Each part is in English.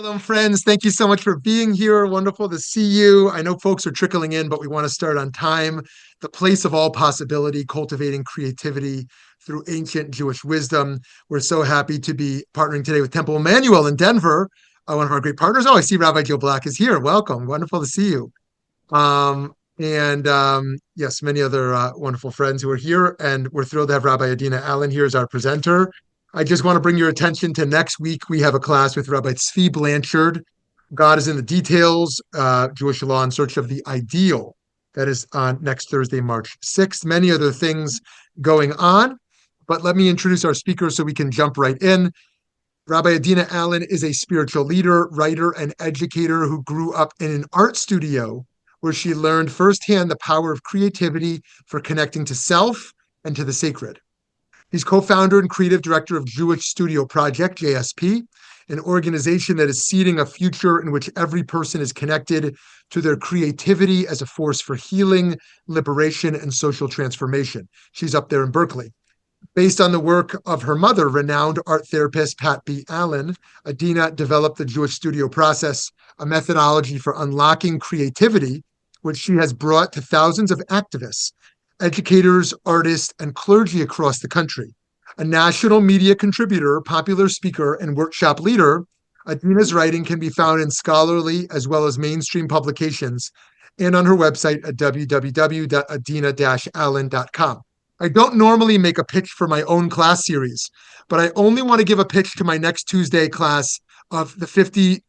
Shalom, friends. Thank you so much for being here. Wonderful to see you. I know folks are trickling in, but we want to start on time. The place of all possibility, cultivating creativity through ancient Jewish wisdom. We're so happy to be partnering today with Temple Emmanuel in Denver, one of our great partners. Oh, I see Rabbi Joe Black is here. Welcome. Wonderful to see you. Yes, many other wonderful friends who are here. And we're thrilled to have Rabbi Adina Allen here as our presenter. I just want to bring your attention to next week. We have a class with Rabbi Tzvi Blanchard. God is in the details, Jewish law in search of the ideal. That is on next Thursday, March 6th. Many other things going on. But let me introduce our speaker so we can jump right in. Rabbi Adina Allen is a spiritual leader, writer, and educator who grew up in an art studio where she learned firsthand the power of creativity for connecting to self and to the sacred. He's co-founder and creative director of Jewish Studio Project, JSP, an organization that is seeding a future in which every person is connected to their creativity as a force for healing, liberation, and social transformation. She's up there in Berkeley. Based on the work of her mother, renowned art therapist Pat B. Allen, Adina developed the Jewish Studio Process, a methodology for unlocking creativity, which she has brought to thousands of activists, educators, artists, and clergy across the country. A national media contributor, popular speaker, and workshop leader, Adina's writing can be found in scholarly as well as mainstream publications and on her website at www.adina-allen.com. I don't normally make a pitch for my own class series, but I only want to give a pitch to my next Tuesday class of the 50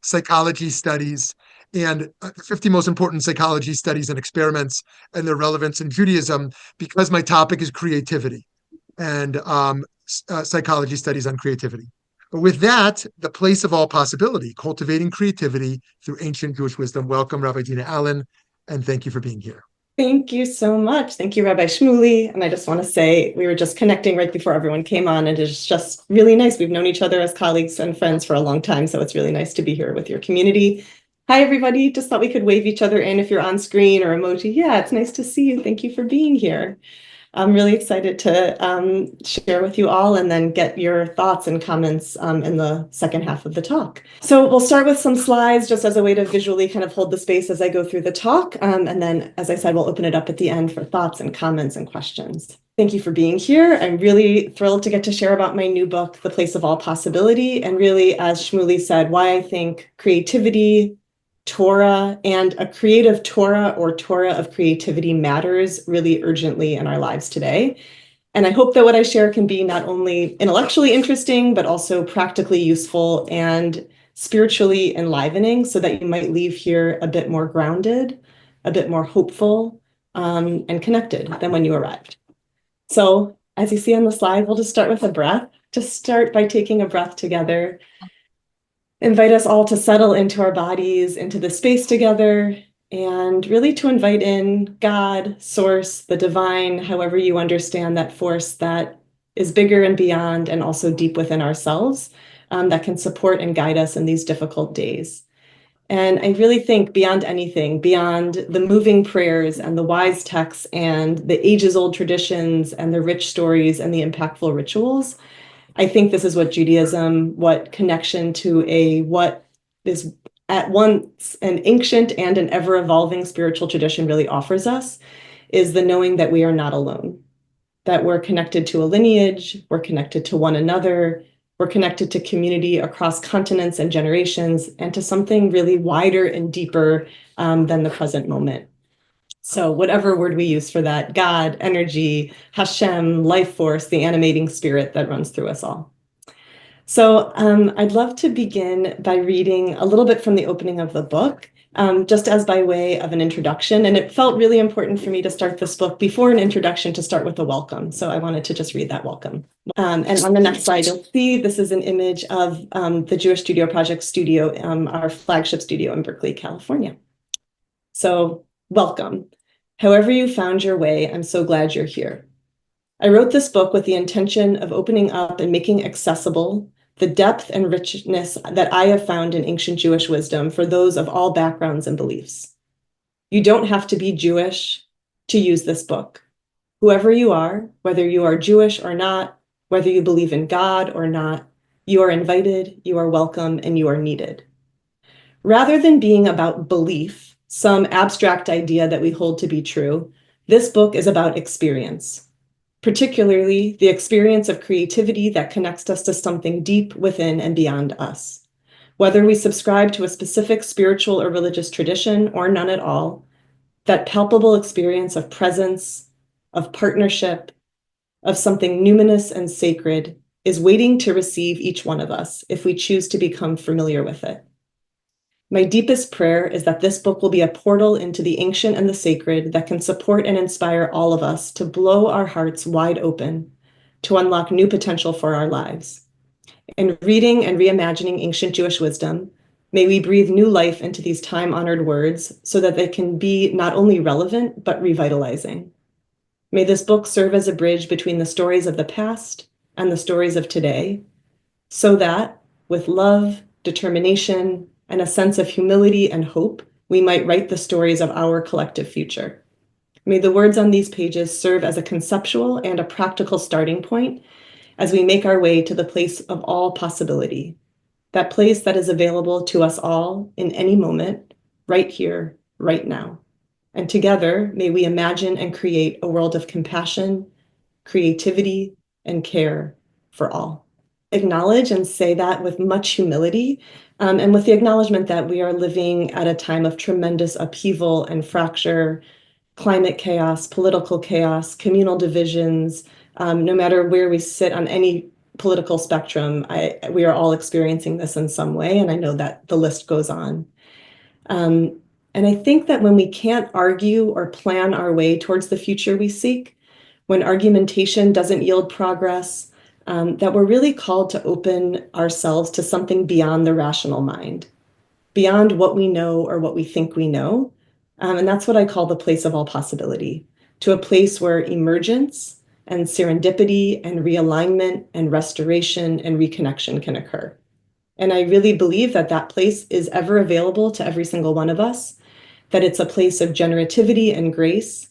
psychology studies and 50 most important psychology studies and experiments and their relevance in Judaism, because my topic is creativity and psychology studies on creativity. But with that, the place of all possibility, cultivating creativity through ancient Jewish wisdom. Welcome, Rabbi Adina Allen, and thank you for being here. Thank you so much. Thank you, Rabbi Shmuley. And I just want to say we were just connecting right before everyone came on, and it's just really nice. We've known each other as colleagues and friends for a long time, so it's really nice to be here with your community. Hi, everybody. Just thought we could wave each other in if you're on screen or emoji. Yeah, it's nice to see you. Thank you for being here. I'm really excited to share with you all and then get your thoughts and comments in the second half of the talk. So we'll start with some slides just as a way to visually kind of hold the space as I go through the talk. And then, as I said, we'll open it up at the end for thoughts and comments and questions. Thank you for being here. I'm really thrilled to get to share about my new book, The Place of All Possibility, and really, as Shmuley said, why I think creativity, Torah, and a creative Torah or Torah of creativity matters really urgently in our lives today. And I hope that what I share can be not only intellectually interesting, but also practically useful and spiritually enlivening, so that you might leave here a bit more grounded, a bit more hopeful, and connected than when you arrived. So as you see on the slide, we'll just start with a breath. Just start by taking a breath together. Invite us all to settle into our bodies, into the space together, and really to invite in God, Source, the divine, however you understand that force that is bigger and beyond and also deep within ourselves, that can support and guide us in these difficult days. And I really think beyond anything, beyond the moving prayers and the wise texts and the ages-old traditions and the rich stories and the impactful rituals, I think this is what Judaism, what connection to what is at once an ancient and an ever-evolving spiritual tradition really offers us, is the knowing that we are not alone, that we're connected to a lineage, we're connected to one another, we're connected to community across continents and generations, and to something really wider and deeper than the present moment. So whatever word we use for that, God, energy, Hashem, life force, the animating spirit that runs through us all. So I'd love to begin by reading a little bit from the opening of the book, just as by way of an introduction. And it felt really important for me to start this book before an introduction to start with a welcome. So I wanted to just read that welcome. And on the next slide, you'll see this is an image of the Jewish Studio Project studio, our flagship studio in Berkeley, California. So welcome. However you found your way, I'm so glad you're here. I wrote this book with the intention of opening up and making accessible the depth and richness that I have found in ancient Jewish wisdom for those of all backgrounds and beliefs. You don't have to be Jewish to use this book. Whoever you are, whether you are Jewish or not, whether you believe in God or not, You are invited, you are welcome, and you are needed. Rather than being about belief, some abstract idea that we hold to be true, this book is about experience, particularly the experience of creativity that connects us to something deep within and beyond us. Whether we subscribe to a specific spiritual or religious tradition or none at all, that palpable experience of presence, of partnership, of something numinous and sacred is waiting to receive each one of us if we choose to become familiar with it. My deepest prayer is that this book will be a portal into the ancient and the sacred that can support and inspire all of us to blow our hearts wide open, to unlock new potential for our lives. In reading and reimagining ancient Jewish wisdom, may we breathe new life into these time-honored words so that they can be not only relevant, but revitalizing. May this book serve as a bridge between the stories of the past and the stories of today, so that, with love, determination, and a sense of humility and hope, we might write the stories of our collective future. May the words on these pages serve as a conceptual and a practical starting point as we make our way to the place of all possibility, that place that is available to us all in any moment, right here, right now. And together, may we imagine and create a world of compassion, creativity, and care for all. Acknowledge and say that with much humility, and with the acknowledgement that we are living at a time of tremendous upheaval and fracture, climate chaos, political chaos, communal divisions. No matter where we sit on any political spectrum, we are all experiencing this in some way, and I know that the list goes on. And I think that when we can't argue or plan our way towards the future we seek, when argumentation doesn't yield progress, that we're really called to open ourselves to something beyond the rational mind, beyond what we know or what we think we know. And that's what I call the place of all possibility, to a place where emergence and serendipity and realignment and restoration and reconnection can occur. And I really believe that that place is ever available to every single one of us, that it's a place of generativity and grace,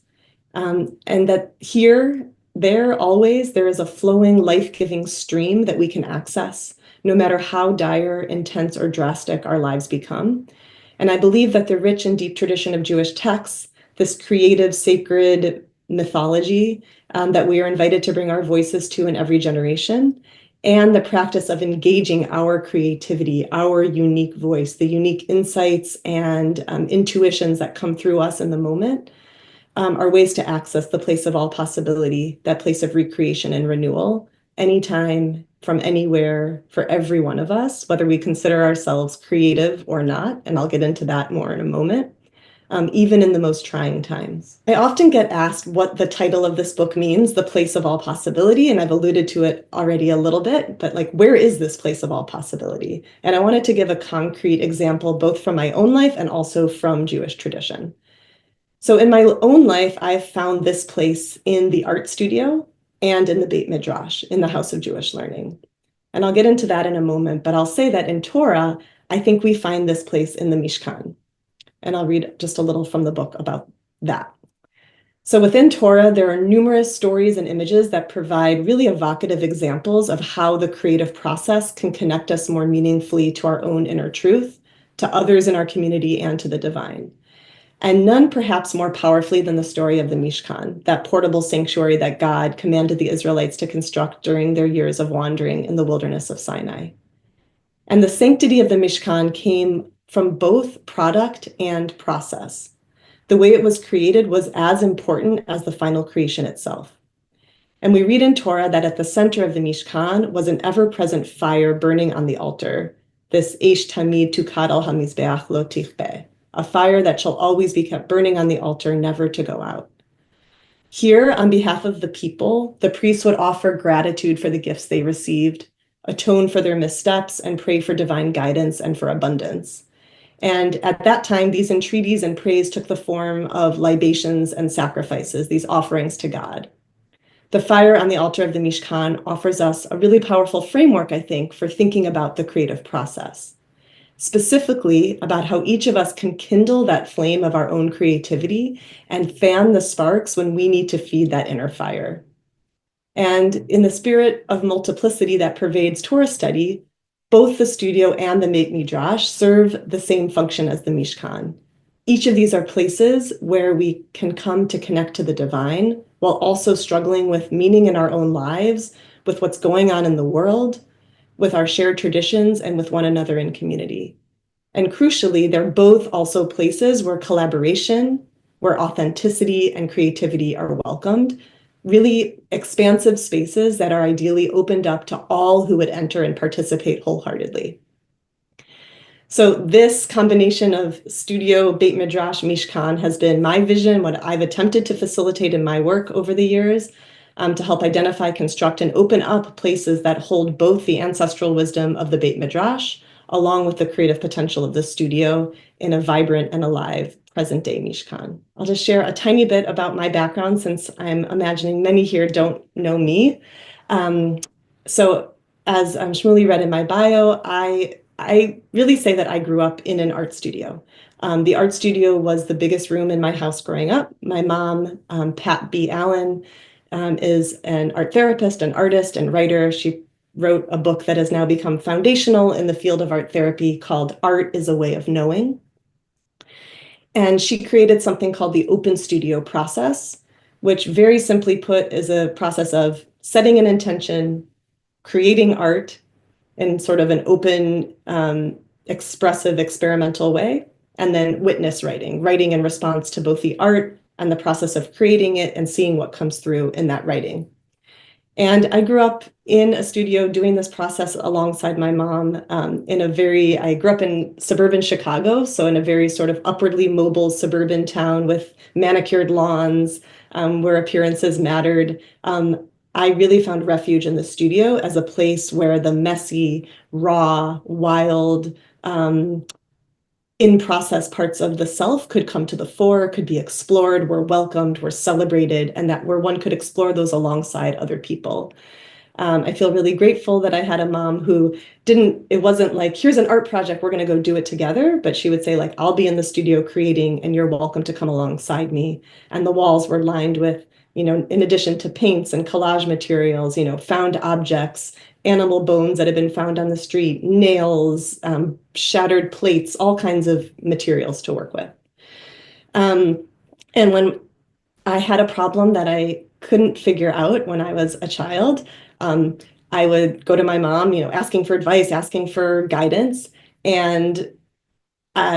and that here, there, always, there is a flowing, life-giving stream that we can access, no matter how dire, intense, or drastic our lives become. And I believe that the rich and deep tradition of Jewish texts, this creative, sacred mythology that we are invited to bring our voices to in every generation, and the practice of engaging our creativity, our unique voice, the unique insights and intuitions that come through us in the moment, are ways to access the place of all possibility, that place of recreation and renewal, anytime, from anywhere, for every one of us, whether we consider ourselves creative or not, and I'll get into that more in a moment, even in the most trying times. I often get asked what the title of this book means, the place of all possibility, and I've alluded to it already a little bit, but like, where is this place of all possibility? And I wanted to give a concrete example, both from my own life and also from Jewish tradition. So in my own life, I've found this place in the art studio and in the Beit Midrash, in the House of Jewish Learning. And I'll get into that in a moment, but I'll say that in Torah, I think we find this place in the Mishkan. And I'll read just a little from the book about that. So within Torah, there are numerous stories and images that provide really evocative examples of how the creative process can connect us more meaningfully to our own inner truth, to others in our community, and to the divine. And none perhaps more powerfully than the story of the Mishkan, that portable sanctuary that God commanded the Israelites to construct during their years of wandering in the wilderness of Sinai. And the sanctity of the Mishkan came from both product and process. The way it was created was as important as the final creation itself. And we read in Torah that at the center of the Mishkan was an ever-present fire burning on the altar, this Eish Tamid Tukad al HaMizbeach Lo Tichbe, a fire that shall always be kept burning on the altar, never to go out. Here, on behalf of the people, the priests would offer gratitude for the gifts they received, atone for their missteps, and pray for divine guidance and for abundance. And at that time, these entreaties and praise took the form of libations and sacrifices, these offerings to God. The fire on the altar of the Mishkan offers us a really powerful framework, I think, for thinking about the creative process, specifically about how each of us can kindle that flame of our own creativity and fan the sparks when we need to feed that inner fire. And in the spirit of multiplicity that pervades Torah study, both the studio and the Beit Midrash serve the same function as the Mishkan. Each of these are places where we can come to connect to the divine while also struggling with meaning in our own lives, with what's going on in the world, with our shared traditions, and with one another in community. And crucially, they're both also places where collaboration, where authenticity and creativity are welcomed, really expansive spaces that are ideally opened up to all who would enter and participate wholeheartedly. So this combination of studio, Beit Midrash, Mishkan has been my vision, what I've attempted to facilitate in my work over the years, to help identify, construct, and open up places that hold both the ancestral wisdom of the Beit Midrash, along with the creative potential of the studio in a vibrant and alive present-day Mishkan. I'll just share a tiny bit about my background, since I'm imagining many here don't know me. So as Shmuley read in my bio, I really say that I grew up in an art studio. The art studio was the biggest room in my house growing up. My mom, Pat B. Allen, is an art therapist, an artist, and writer. She wrote a book that has now become foundational in the field of art therapy called Art is a Way of Knowing. And she created something called the open studio process, which very simply put is a process of setting an intention, creating art in sort of an open, expressive, experimental way, and then witness writing, writing in response to both the art and the process of creating it and seeing what comes through in that writing. And I grew up in a studio doing this process alongside my mom I grew up in suburban Chicago, so in a very sort of upwardly mobile suburban town with manicured lawns, where appearances mattered. I really found refuge in the studio as a place where the messy, raw, wild, in-process parts of the self could come to the fore, could be explored, were welcomed, were celebrated, and that where one could explore those alongside other people. I feel really grateful that I had a mom who it wasn't like, here's an art project, we're going to go do it together. But she would say, like, I'll be in the studio creating and you're welcome to come alongside me. And the walls were lined with, in addition to paints and collage materials, found objects, animal bones that had been found on the street, nails, shattered plates, all kinds of materials to work with. And when I had a problem that I couldn't figure out when I was a child, I would go to my mom, asking for advice, asking for guidance, and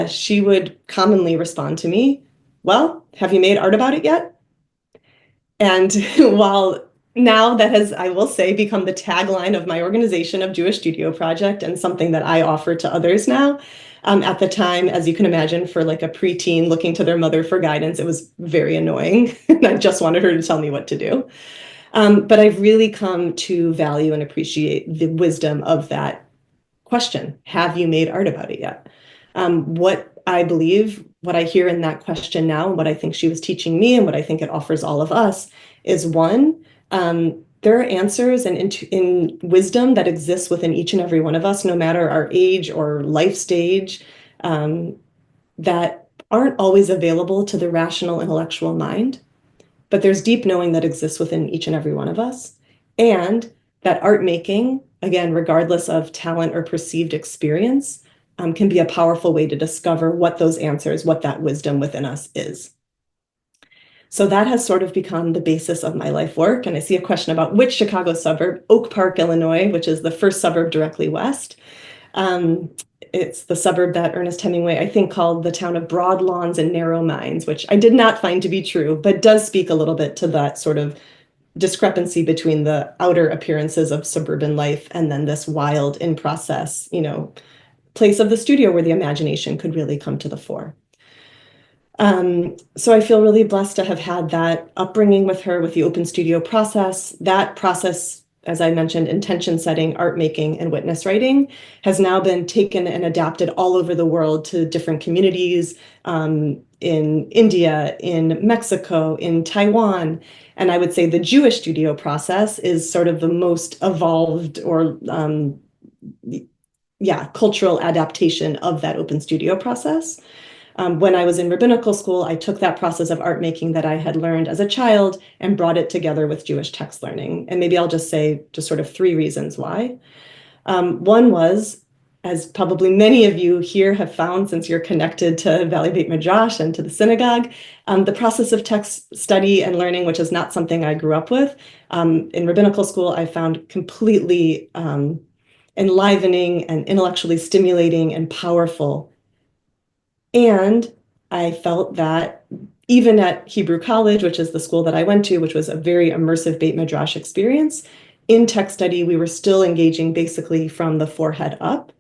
she would commonly respond to me, well, have you made art about it yet? And while now that has, I will say, become the tagline of my organization of Jewish Studio Project and something that I offer to others now, at the time, as you can imagine, for like a preteen looking to their mother for guidance, it was very annoying. And I just wanted her to tell me what to do. But I've really come to value and appreciate the wisdom of that question. Have you made art about it yet? What I believe, what I hear in that question now, and what I think she was teaching me, and what I think it offers all of us is one, there are answers and in wisdom that exists within each and every one of us, no matter our age or life stage, that aren't always available to the rational intellectual mind. But there's deep knowing that exists within each and every one of us. And that art making, again, regardless of talent or perceived experience, can be a powerful way to discover what those answers, what that wisdom within us is. So that has sort of become the basis of my life work. And I see a question about which Chicago suburb, Oak Park, Illinois, which is the first suburb directly west. It's the suburb that Ernest Hemingway, I think, called the town of broad lawns and narrow minds, which I did not find to be true, but does speak a little bit to that sort of discrepancy between the outer appearances of suburban life and then this wild, in-process, place of the studio where the imagination could really come to the fore. So I feel really blessed to have had that upbringing with her, with the open studio process. That process, as I mentioned, intention setting, art making, and witness writing, has now been taken and adapted all over the world to different communities, in India, in Mexico, in Taiwan. And I would say the Jewish studio process is sort of the most evolved or cultural adaptation of that open studio process. When I was in rabbinical school, I took that process of art making that I had learned as a child and brought it together with Jewish text learning. And maybe I'll just say just sort of 3 reasons why. One was, as probably many of you here have found since you're connected to Valley Beit Midrash and to the synagogue, the process of text study and learning, which is not something I grew up with. In rabbinical school, I found completely enlivening and intellectually stimulating and powerful. And I felt that even at Hebrew College, which is the school that I went to, which was a very immersive Beit Midrash experience, in text study, we were still engaging basically from the forehead up,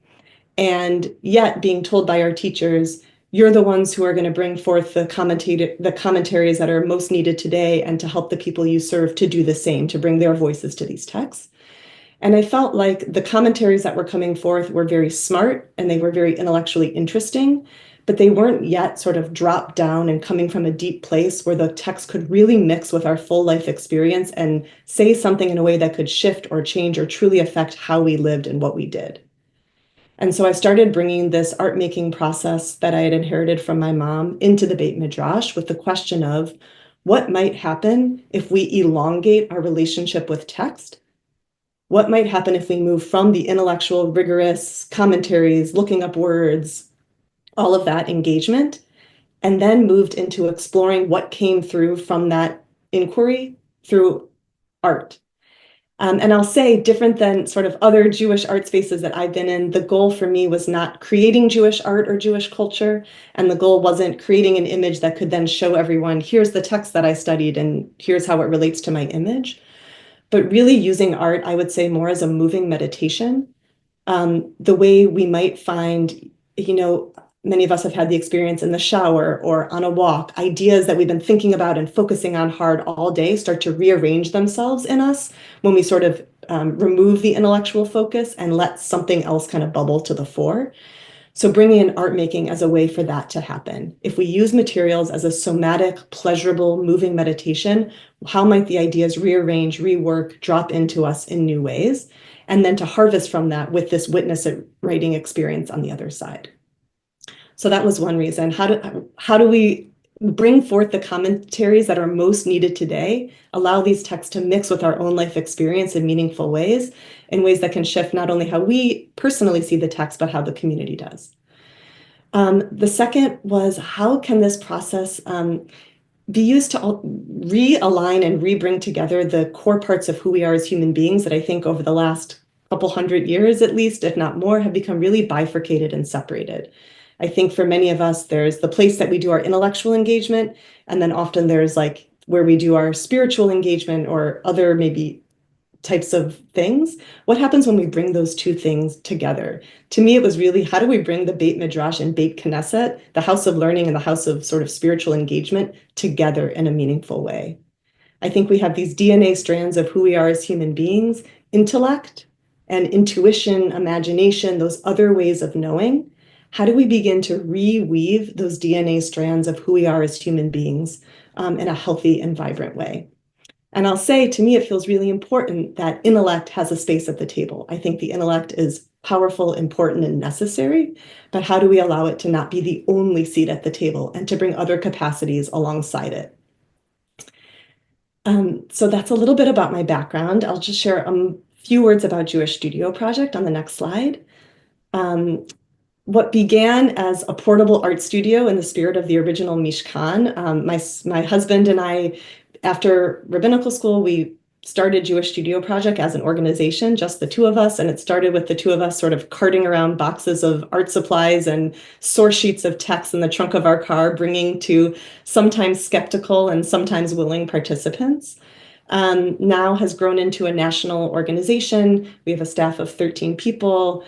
and yet being told by our teachers, you're the ones who are going to bring forth the commentaries that are most needed today, and to help the people you serve to do the same, to bring their voices to these texts. And I felt like the commentaries that were coming forth were very smart and they were very intellectually interesting, but they weren't yet sort of dropped down and coming from a deep place where the text could really mix with our full life experience and say something in a way that could shift or change or truly affect how we lived and what we did. And so I started bringing this art making process that I had inherited from my mom into the Beit Midrash with the question of what might happen if we elongate our relationship with text. What might happen if we move from the intellectual, rigorous commentaries, looking up words, all of that engagement, and then moved into exploring what came through from that inquiry through art. And I'll say, different than sort of other Jewish art spaces that I've been in, the goal for me was not creating Jewish art or Jewish culture. And the goal wasn't creating an image that could then show everyone, here's the text that I studied and here's how it relates to my image. But really using art, I would say, more as a moving meditation. The way we might find, many of us have had the experience in the shower or on a walk, ideas that we've been thinking about and focusing on hard all day start to rearrange themselves in us when we sort of remove the intellectual focus and let something else kind of bubble to the fore. So bringing in art making as a way for that to happen. If we use materials as a somatic, pleasurable, moving meditation, how might the ideas rearrange, rework, drop into us in new ways? And then to harvest from that with this witness writing experience on the other side. So that was one reason. How do we bring forth the commentaries that are most needed today, allow these texts to mix with our own life experience in meaningful ways, in ways that can shift not only how we personally see the text, but how the community does. The second was, how can this process be used to realign and re-bring together the core parts of who we are as human beings that I think over the last couple hundred years, at least, if not more, have become really bifurcated and separated. I think for many of us, there's the place that we do our intellectual engagement, and then often there's like where we do our spiritual engagement or other maybe types of things. What happens when we bring those two things together? To me, it was really, how do we bring the Beit Midrash and Beit Knesset, the house of learning and the house of sort of spiritual engagement, together in a meaningful way? I think we have these DNA strands of who we are as human beings, intellect and intuition, imagination, those other ways of knowing. How do we begin to reweave those DNA strands of who we are as human beings in a healthy and vibrant way? And I'll say, to me, it feels really important that intellect has a space at the table. I think the intellect is powerful, important, and necessary, but how do we allow it to not be the only seat at the table and to bring other capacities alongside it? So that's a little bit about my background. I'll just share a few words about Jewish Studio Project on the next slide. What began as a portable art studio in the spirit of the original Mishkan, my husband and I, after rabbinical school, we started Jewish Studio Project as an organization, just the two of us. And it started with the two of us sort of carting around boxes of art supplies and source sheets of text in the trunk of our car, bringing to sometimes skeptical and sometimes willing participants. Now has grown into a national organization. We have a staff of 13 people.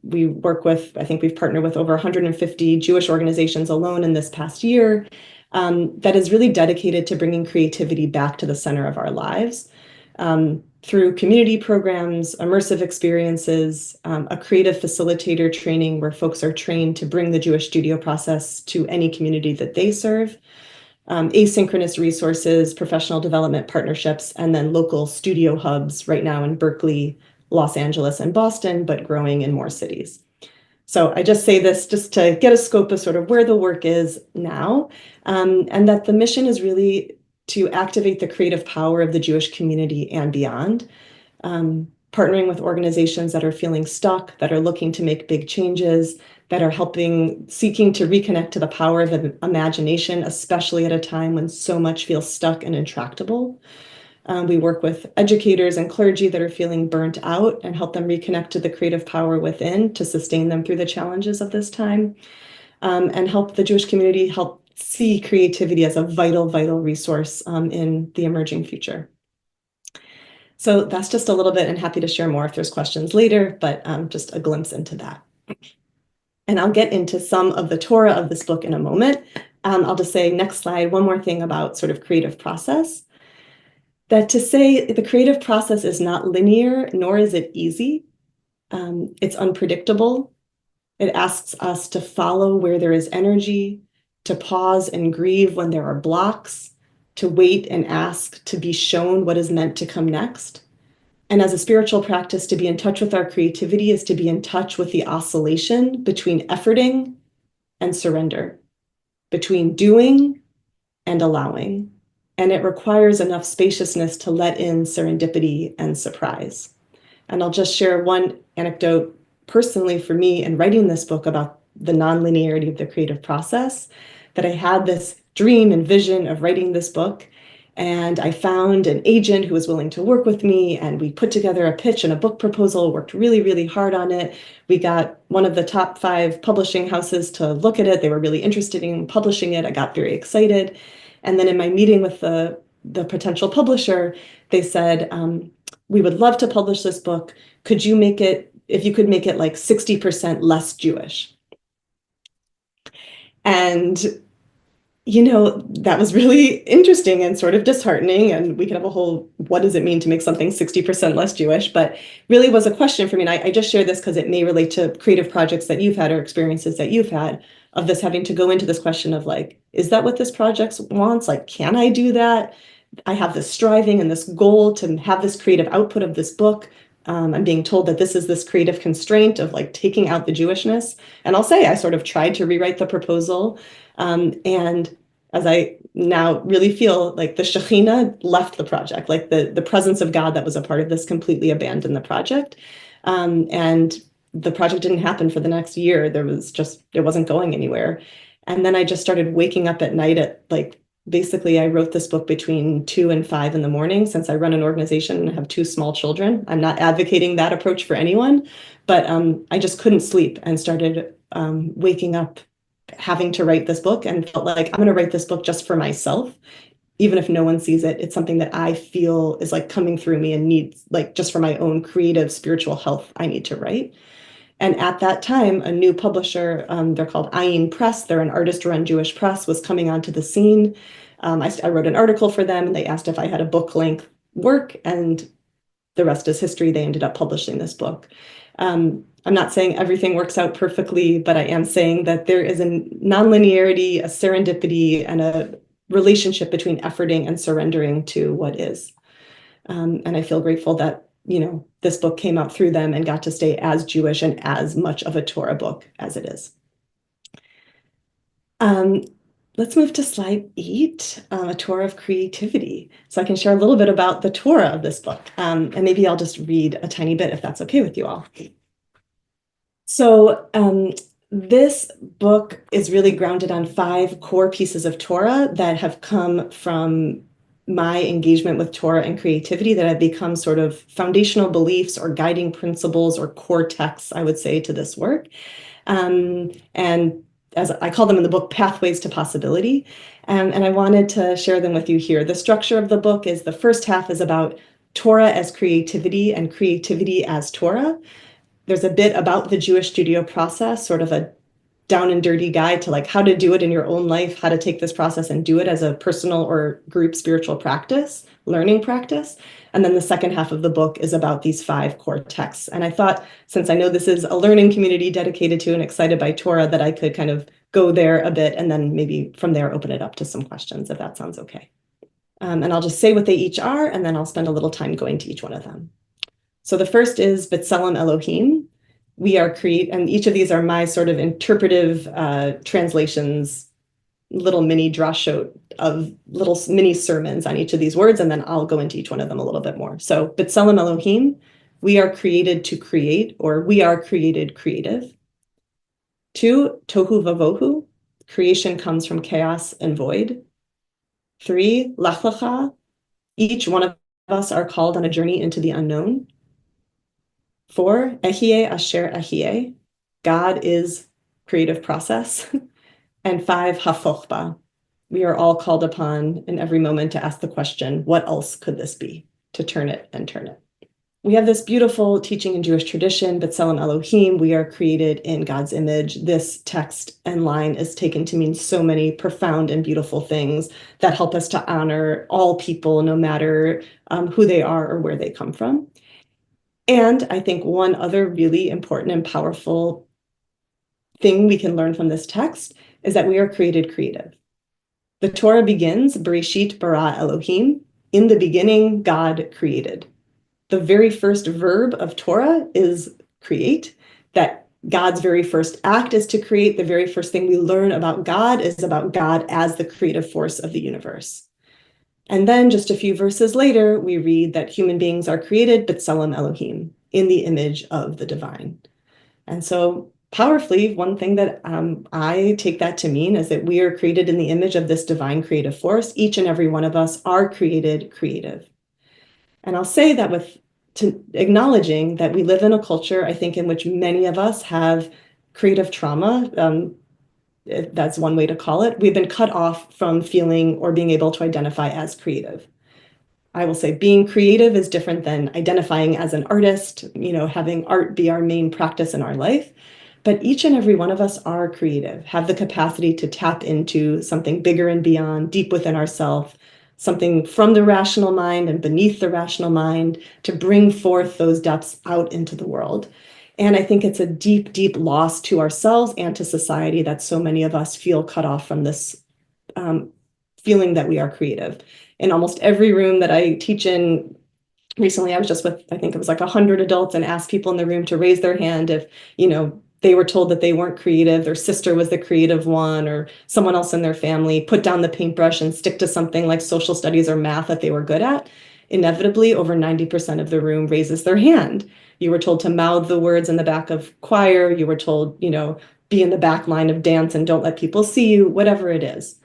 We work with, I think we've partnered with over 150 Jewish organizations alone in this past year. That is really dedicated to bringing creativity back to the center of our lives through community programs, immersive experiences, a creative facilitator training where folks are trained to bring the Jewish studio process to any community that they serve, asynchronous resources, professional development partnerships, and then local studio hubs right now in Berkeley, Los Angeles, and Boston, but growing in more cities. So I just say this just to get a scope of sort of where the work is now, and that the mission is really to activate the creative power of the Jewish community and beyond. partnering with organizations that are feeling stuck, that are looking to make big changes, that are seeking to reconnect to the power of imagination, especially at a time when so much feels stuck and intractable. We work with educators and clergy that are feeling burnt out and help them reconnect to the creative power within to sustain them through the challenges of this time, and help the Jewish community help see creativity as a vital, vital resource in the emerging future. So that's just a little bit, and happy to share more if there's questions later, but just a glimpse into that. And I'll get into some of the Torah of this book in a moment. I'll just say, next slide, one more thing about sort of creative process. That to say the creative process is not linear, nor is it easy. It's unpredictable. It asks us to follow where there is energy, to pause and grieve when there are blocks, to wait and ask to be shown what is meant to come next. And as a spiritual practice, to be in touch with our creativity is to be in touch with the oscillation between efforting and surrender, between doing and allowing. And it requires enough spaciousness to let in serendipity and surprise. And I'll just share one anecdote personally for me in writing this book about the nonlinearity of the creative process, that I had this dream and vision of writing this book. And I found an agent who was willing to work with me, and we put together a pitch and a book proposal, worked really, really hard on it. We got one of the top 5 publishing houses to look at it. They were really interested in publishing it. I got very excited. And then in my meeting with the potential publisher, they said, we would love to publish this book. Could you make it, if you could make it like 60% less Jewish? And that was really interesting and sort of disheartening. And we could have a whole, what does it mean to make something 60% less Jewish? But really was a question for me. And I just share this because it may relate to creative projects that you've had or experiences that you've had, of this having to go into this question of like, is that what this project wants? Like, can I do that? I have this striving and this goal to have this creative output of this book. I'm being told that this is this creative constraint of like taking out the Jewishness. And I'll say I sort of tried to rewrite the proposal. And as I now really feel like the Shekhinah left the project, like the presence of God that was a part of this completely abandoned the project. And the project didn't happen for the next year. It wasn't going anywhere. And then I just started waking up at night at like, basically, I wrote this book between 2 and 5 in the morning, since I run an organization and have 2 small children. I'm not advocating that approach for anyone, but I just couldn't sleep and started waking up having to write this book, and felt like I'm going to write this book just for myself. Even if no one sees it, it's something that I feel is like coming through me and needs, like, just for my own creative spiritual health, I need to write. And at that time, a new publisher, they're called Ayin Press, they're an artist-run Jewish press, was coming onto the scene. I wrote an article for them, and they asked if I had a book-length work, and the rest is history. They ended up publishing this book. I'm not saying everything works out perfectly, but I am saying that there is a nonlinearity, a serendipity, and a relationship between efforting and surrendering to what is. And I feel grateful that this book came out through them and got to stay as Jewish and as much of a Torah book as it is. Let's move to slide 8, a Torah of creativity. So I can share a little bit about the Torah of this book. And maybe I'll just read a tiny bit if that's okay with you all. So this book is really grounded on 5 core pieces of Torah that have come from my engagement with Torah and creativity, that have become sort of foundational beliefs or guiding principles or core texts, I would say, to this work. And as I call them in the book, pathways to possibility. And I wanted to share them with you here. The structure of the book is, the first half is about Torah as creativity and creativity as Torah. There's a bit about the Jewish studio process, sort of a down and dirty guide to like how to do it in your own life, how to take this process and do it as a personal or group spiritual practice, learning practice. And then the second half of the book is about these 5 core texts. And I thought, since I know this is a learning community dedicated to and excited by Torah, that I could kind of go there a bit and then maybe from there open it up to some questions, if that sounds okay. And I'll just say what they each are, and then I'll spend a little time going to each one of them. So the first is B'Tselem Elohim. We are and each of these are my sort of interpretive translations, little mini drashot of little mini sermons on each of these words, and then I'll go into each one of them a little bit more. So B'Tselem Elohim, we are created to create, or we are created creative. 2, tohu vavohu, creation comes from chaos and void. 3, lech lecha, each one of us are called on a journey into the unknown. 4, ehyeh asher ehyeh, God is creative process. And 5, hafoch ba, we are all called upon in every moment to ask the question, what else could this be? To turn it and turn it. We have this beautiful teaching in Jewish tradition, B'Tselem Elohim, we are created in God's image. This text and line is taken to mean so many profound and beautiful things that help us to honor all people, no matter who they are or where they come from. And I think one other really important and powerful thing we can learn from this text is that we are created creative. The Torah begins, Bereshit bara Elohim, in the beginning, God created. The very first verb of Torah is create, that God's very first act is to create. The very first thing we learn about God is about God as the creative force of the universe. And then just a few verses later, we read that human beings are created, B'Tselem Elohim, in the image of the divine. And so powerfully, one thing that I take that to mean is that we are created in the image of this divine creative force. Each and every one of us are created creative. And I'll say that acknowledging that we live in a culture, I think, in which many of us have creative trauma. That's one way to call it. We've been cut off from feeling or being able to identify as creative. I will say being creative is different than identifying as an artist, having art be our main practice in our life. But each and every one of us are creative, have the capacity to tap into something bigger and beyond, deep within ourselves, something from the rational mind and beneath the rational mind, to bring forth those depths out into the world. And I think it's a deep, deep loss to ourselves and to society that so many of us feel cut off from this feeling that we are creative. In almost every room that I teach in, recently I was just with, I think it was like 100 adults, and asked people in the room to raise their hand if, they were told that they weren't creative, their sister was the creative one, or someone else in their family put down the paintbrush and stick to something like social studies or math that they were good at. Inevitably, over 90% of the room raises their hand. You were told to mouth the words in the back of choir. You were told, be in the back line of dance and don't let people see you, whatever it is.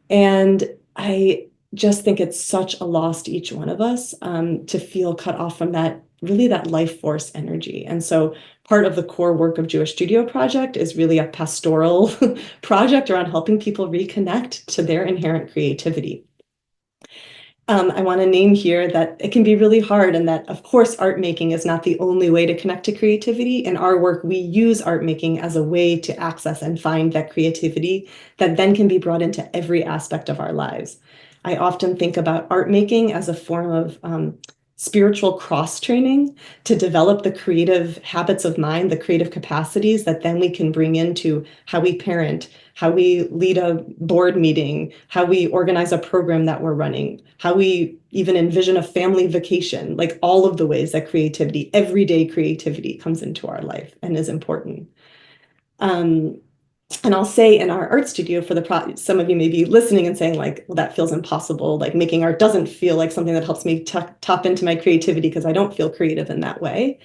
And I just think it's such a loss to each one of us to feel cut off from that life force energy. And so part of the core work of Jewish Studio Project is really a pastoral project around helping people reconnect to their inherent creativity. I want to name here that it can be really hard, and that, of course, art making is not the only way to connect to creativity. In our work, we use art making as a way to access and find that creativity that then can be brought into every aspect of our lives. I often think about art making as a form of spiritual cross training to develop the creative habits of mind, the creative capacities that then we can bring into how we parent, how we lead a board meeting, how we organize a program that we're running, how we even envision a family vacation, like all of the ways that creativity, everyday creativity, comes into our life and is important. And I'll say in our art studio, some of you may be listening and saying, like, well, that feels impossible. Like, making art doesn't feel like something that helps me tap into my creativity, because I don't feel creative in that way.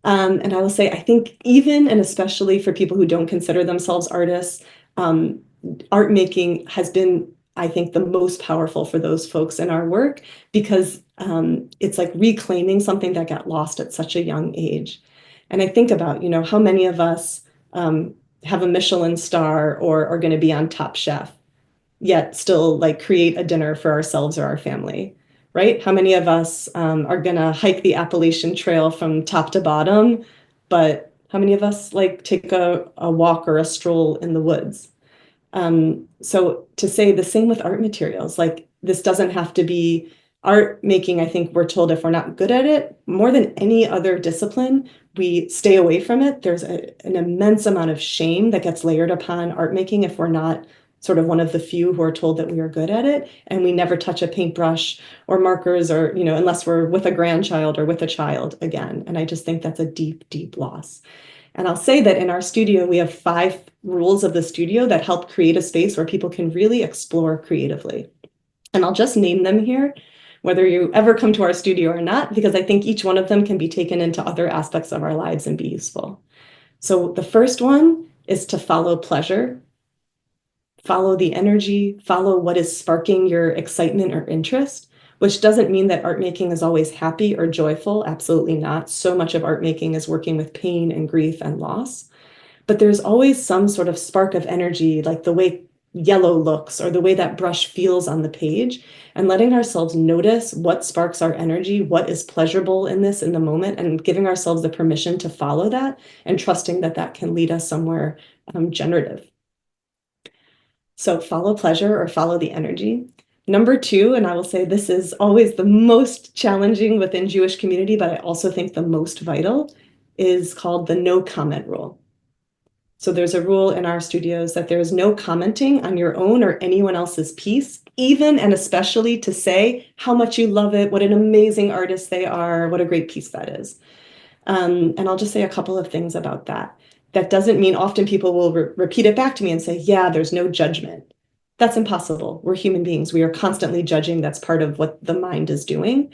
And I will say, I think even and especially for people who don't consider themselves artists, art making has been, I think, the most powerful for those folks in our work, because it's like reclaiming something that got lost at such a young age. And I think about, how many of us have a Michelin star or are going to be on Top Chef, yet still like create a dinner for ourselves or our family, right? How many of us are going to hike the Appalachian Trail from top to bottom, but how many of us like take a walk or a stroll in the woods? So to say the same with art materials, like, this doesn't have to be art making. I think we're told if we're not good at it, more than any other discipline, we stay away from it. There's an immense amount of shame that gets layered upon art making if we're not sort of one of the few who are told that we are good at it, and we never touch a paintbrush or markers, or, unless we're with a grandchild or with a child again. And I just think that's a deep, deep loss. And I'll say that in our studio, we have 5 rules of the studio that help create a space where people can really explore creatively. And I'll just name them here. whether you ever come to our studio or not, because I think each one of them can be taken into other aspects of our lives and be useful. So the first one is to follow pleasure, follow the energy, follow what is sparking your excitement or interest, which doesn't mean that art making is always happy or joyful. Absolutely not. So much of art making is working with pain and grief and loss. But there's always some sort of spark of energy, like the way yellow looks or the way that brush feels on the page, and letting ourselves notice what sparks our energy, what is pleasurable in this in the moment, and giving ourselves the permission to follow that and trusting that that can lead us somewhere generative. So follow pleasure or follow the energy. Number two, and I will say this is always the most challenging within Jewish community, but I also think the most vital, is called the no comment rule. So there's a rule in our studios that there is no commenting on your own or anyone else's piece, even and especially to say how much you love it, what an amazing artist they are, what a great piece that is. And I'll just say a couple of things about that. That doesn't mean often people will repeat it back to me and say, yeah, there's no judgment. That's impossible. We're human beings. We are constantly judging. That's part of what the mind is doing.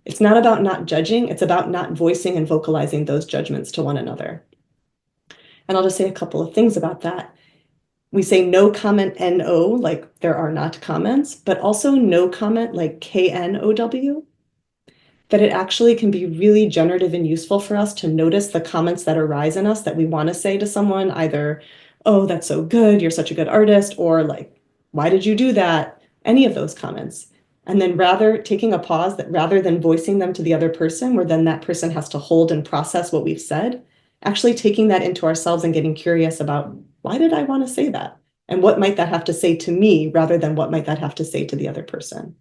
It's not about not judging. It's about not voicing and vocalizing those judgments to one another. And I'll just say a couple of things about that. We say no comment, N-O, like there are not comments, but also no comment, like K-N-O-W, that it actually can be really generative and useful for us to notice the comments that arise in us that we want to say to someone, either, oh, that's so good, you're such a good artist, or like, why did you do that? Any of those comments. And then rather taking a pause, that rather than voicing them to the other person, where then that person has to hold and process what we've said, actually taking that into ourselves and getting curious about, why did I want to say that? And what might that have to say to me rather than what might that have to say to the other person?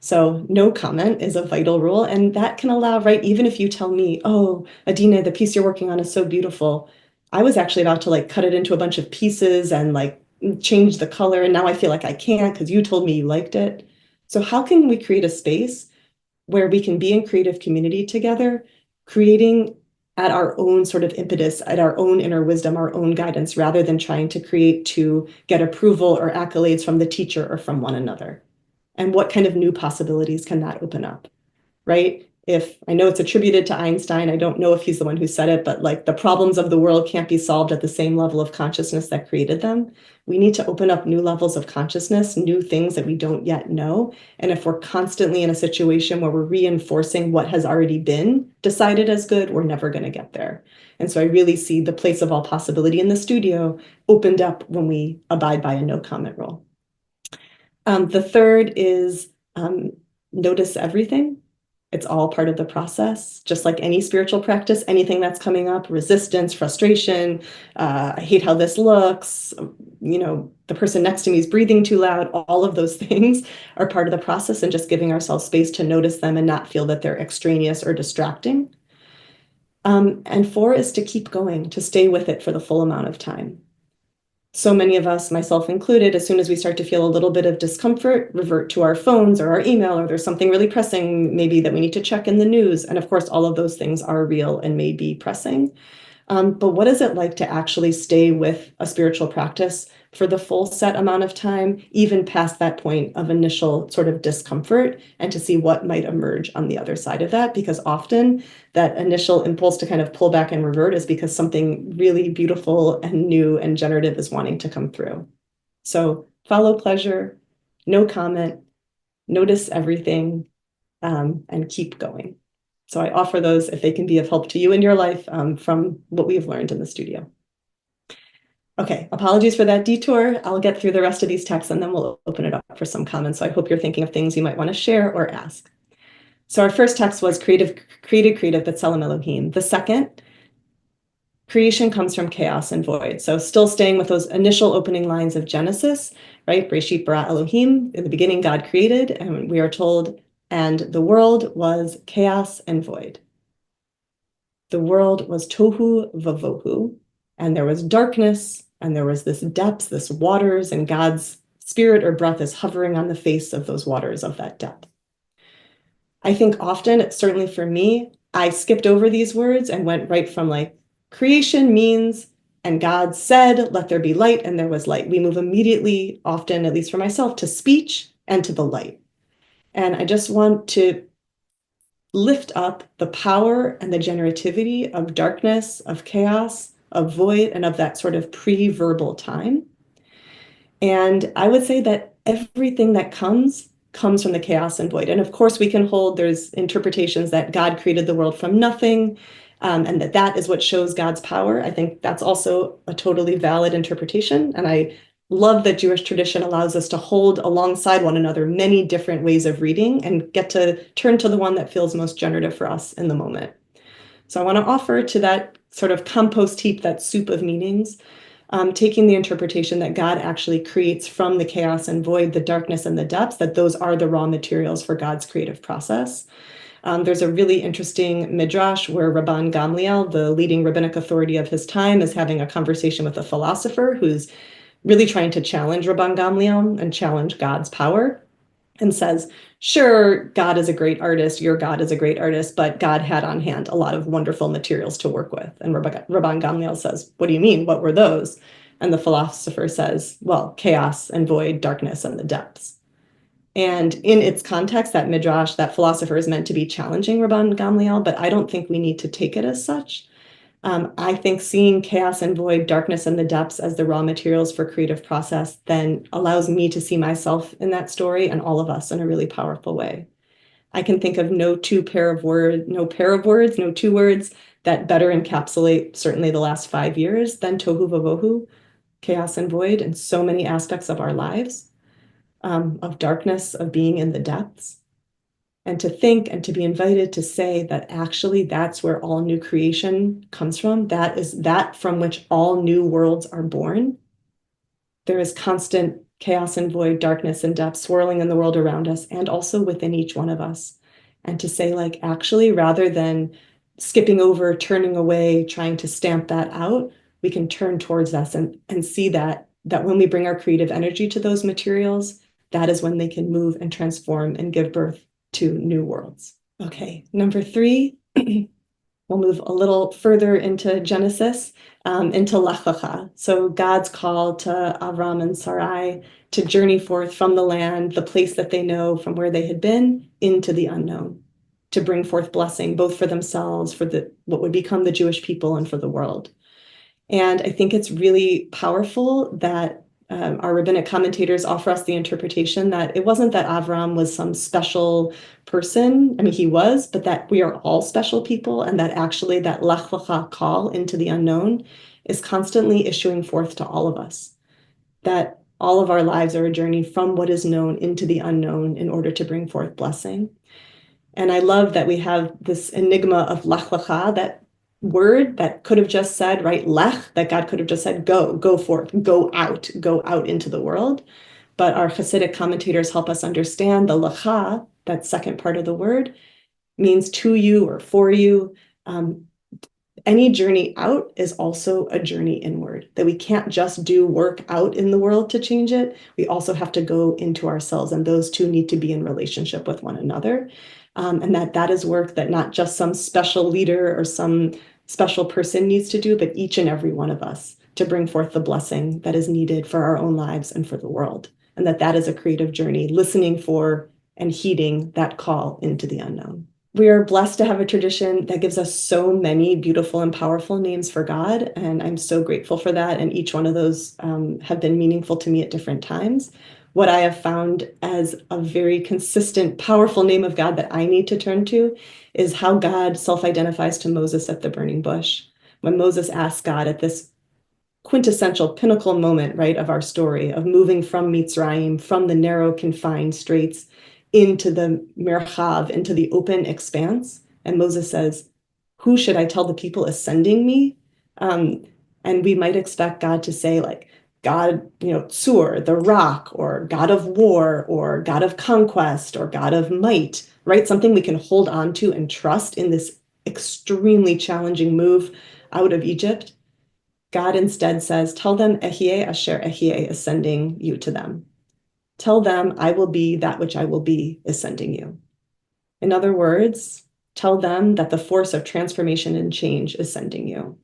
So no comment is a vital rule. And that can allow, right, even if you tell me, oh, Adina, the piece you're working on is so beautiful. I was actually about to like cut it into a bunch of pieces and like change the color. And now I feel like I can't because you told me you liked it. So how can we create a space where we can be in creative community together, creating at our own sort of impetus, at our own inner wisdom, our own guidance, rather than trying to create to get approval or accolades from the teacher or from one another? And what kind of new possibilities can that open up, right? If I know it's attributed to Einstein, I don't know if he's the one who said it, but like the problems of the world can't be solved at the same level of consciousness that created them. We need to open up new levels of consciousness, new things that we don't yet know. And if we're constantly in a situation where we're reinforcing what has already been decided as good, we're never going to get there. And so I really see the place of all possibility in the studio opened up when we abide by a no comment rule. The third is notice everything. It's all part of the process, just like any spiritual practice, anything that's coming up, resistance, frustration, I hate how this looks, you know, the person next to me is breathing too loud, all of those things are part of the process, and just giving ourselves space to notice them and not feel that they're extraneous or distracting. And four is to keep going, to stay with it for the full amount of time. So many of us, myself included, as soon as we start to feel a little bit of discomfort, revert to our phones or our email, or there's something really pressing, maybe that we need to check in the news. And of course, all of those things are real and may be pressing. But what is it like to actually stay with a spiritual practice for the full set amount of time, even past that point of initial sort of discomfort, and to see what might emerge on the other side of that? Because often that initial impulse to kind of pull back and revert is because something really beautiful and new and generative is wanting to come through. So follow pleasure, no comment, notice everything, and keep going. So I offer those if they can be of help to you in your life from what we've learned in the studio. Okay, apologies for that detour. I'll get through the rest of these texts and then we'll open it up for some comments. So I hope you're thinking of things you might want to share or ask. So our first text was creative, B'Tselem Elohim. The second, creation comes from chaos and void. So still staying with those initial opening lines of Genesis, right? Bereshit bara Elohim. In the beginning, God created, and we are told, and the world was chaos and void. The world was tohu vavohu, and there was darkness, and there was this depth, this waters, and God's spirit or breath is hovering on the face of those waters of that depth. I think often, certainly for me, I skipped over these words and went right from like, creation means, and God said, let there be light, and there was light. We move immediately, often, at least for myself, to speech and to the light. And I just want to lift up the power and the generativity of darkness, of chaos, of void, and of that sort of pre-verbal time. And I would say that everything that comes from the chaos and void. And of course, we can hold, there's interpretations that God created the world from nothing, and that is what shows God's power. I think that's also a totally valid interpretation. And I love that Jewish tradition allows us to hold alongside one another many different ways of reading and get to turn to the one that feels most generative for us in the moment. So I want to offer to that sort of compost heap, that soup of meanings, taking the interpretation that God actually creates from the chaos and void, the darkness and the depths, that those are the raw materials for God's creative process. There's a really interesting midrash where Rabban Gamliel, the leading rabbinic authority of his time, is having a conversation with a philosopher who's really trying to challenge Rabban Gamliel and challenge God's power, and says, sure, God is a great artist, your God is a great artist, but God had on hand a lot of wonderful materials to work with. And Rabban Gamliel says, what do you mean? What were those? And the philosopher says, well, chaos and void, darkness and the depths. And in its context, that midrash, that philosopher is meant to be challenging Rabban Gamliel, but I don't think we need to take it as such. I think seeing chaos and void, darkness and the depths as the raw materials for creative process then allows me to see myself in that story and all of us in a really powerful way. I can think of no pair of words, no two words that better encapsulate certainly the last 5 years than tohu vavohu, chaos and void, in so many aspects of our lives, of darkness, of being in the depths. And to think and to be invited to say that actually that's where all new creation comes from. That is that from which all new worlds are born. There is constant chaos and void, darkness and depth swirling in the world around us and also within each one of us. And to say, like, actually, rather than skipping over, turning away, trying to stamp that out, we can turn towards us and see that when we bring our creative energy to those materials, that is when they can move and transform and give birth to new worlds. Okay, number 3, we'll move a little further into Genesis, into Lech Lecha. So God's call to Avram and Sarai to journey forth from the land, the place that they know from where they had been, into the unknown, to bring forth blessing, both for themselves, for what would become the Jewish people, and for the world. And I think it's really powerful that our rabbinic commentators offer us the interpretation that it wasn't that Avram was some special person. I mean, he was, but that we are all special people, and that actually that Lech Lecha call into the unknown is constantly issuing forth to all of us. That all of our lives are a journey from what is known into the unknown in order to bring forth blessing. And I love that we have this enigma of Lech Lecha, that word that could have just said, right, lech, that God could have just said, go forth, go out into the world. But our Hasidic commentators help us understand the lecha, that second part of the word, means to you or for you. Any journey out is also a journey inward, that we can't just do work out in the world to change it. We also have to go into ourselves, and those two need to be in relationship with one another. And that is work that not just some special leader or some special person needs to do, but each and every one of us, to bring forth the blessing that is needed for our own lives and for the world. And that is a creative journey, listening for and heeding that call into the unknown. We are blessed to have a tradition that gives us so many beautiful and powerful names for God, and I'm so grateful for that. And each one of those have been meaningful to me at different times. What I have found as a very consistent, powerful name of God that I need to turn to is how God self-identifies to Moses at the burning bush. When Moses asks God at this quintessential pinnacle moment, right, of our story, of moving from Mitzrayim, from the narrow confined straits into the merchav, into the open expanse. And Moses says, who should I tell the people is sending me? And we might expect God to say, like, God, Tsur, the rock, or God of war, or God of conquest, or God of might, right? Something we can hold on to and trust in this extremely challenging move out of Egypt. God instead says, tell them, Ehyeh asher Ehyeh is sending you to them. Tell them, I will be that which I will be is sending you. In other words, tell them that the force of transformation and change is sending you.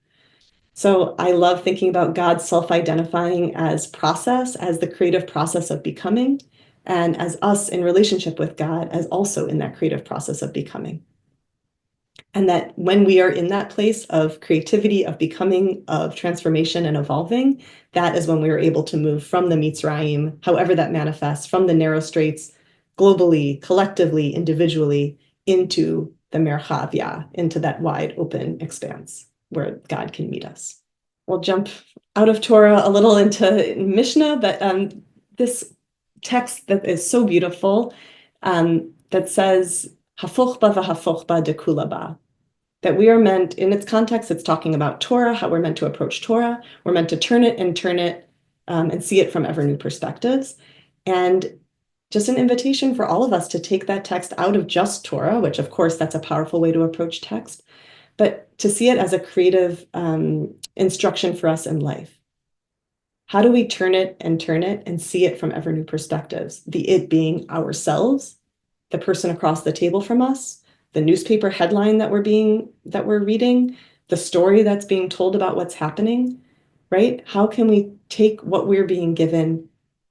So I love thinking about God self-identifying as process, as the creative process of becoming, and as us in relationship with God as also in that creative process of becoming. And that when we are in that place of creativity, of becoming, of transformation and evolving, that is when we are able to move from the Mitzrayim, however that manifests, from the narrow straits, globally, collectively, individually, into the Merchavia, into that wide open expanse where God can meet us. We'll jump out of Torah a little into Mishnah, but this text that is so beautiful that says, Hafoch ba v'hafoch ba dekula ba. That we are meant, in its context, it's talking about Torah, how we're meant to approach Torah. We're meant to turn it and see it from ever new perspectives. And just an invitation for all of us to take that text out of just Torah, which of course that's a powerful way to approach text, but to see it as a creative instruction for us in life. How do we turn it and see it from ever new perspectives? The it being ourselves, the person across the table from us, the newspaper headline that we're reading, the story that's being told about what's happening, right? How can we take what we're being given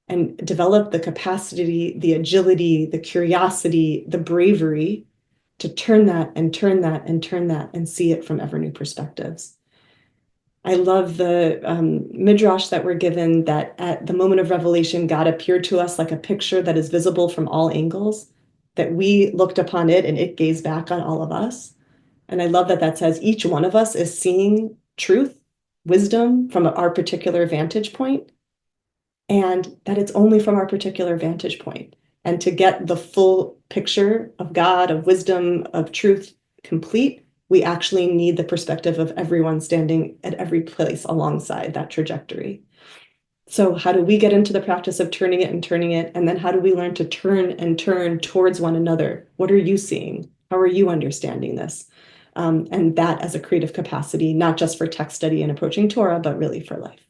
and develop the capacity, the agility, the curiosity, the bravery to turn that and see it from ever new perspectives? I love the midrash that we're given that at the moment of revelation, God appeared to us like a picture that is visible from all angles, that we looked upon it and it gazed back on all of us. And I love that says each one of us is seeing truth, wisdom from our particular vantage point, and that it's only from our particular vantage point. And to get the full picture of God, of wisdom, of truth complete, we actually need the perspective of everyone standing at every place alongside that trajectory. So how do we get into the practice of turning it? And then how do we learn to turn towards one another? What are you seeing? How are you understanding this? And that as a creative capacity, not just for text study and approaching Torah, but really for life.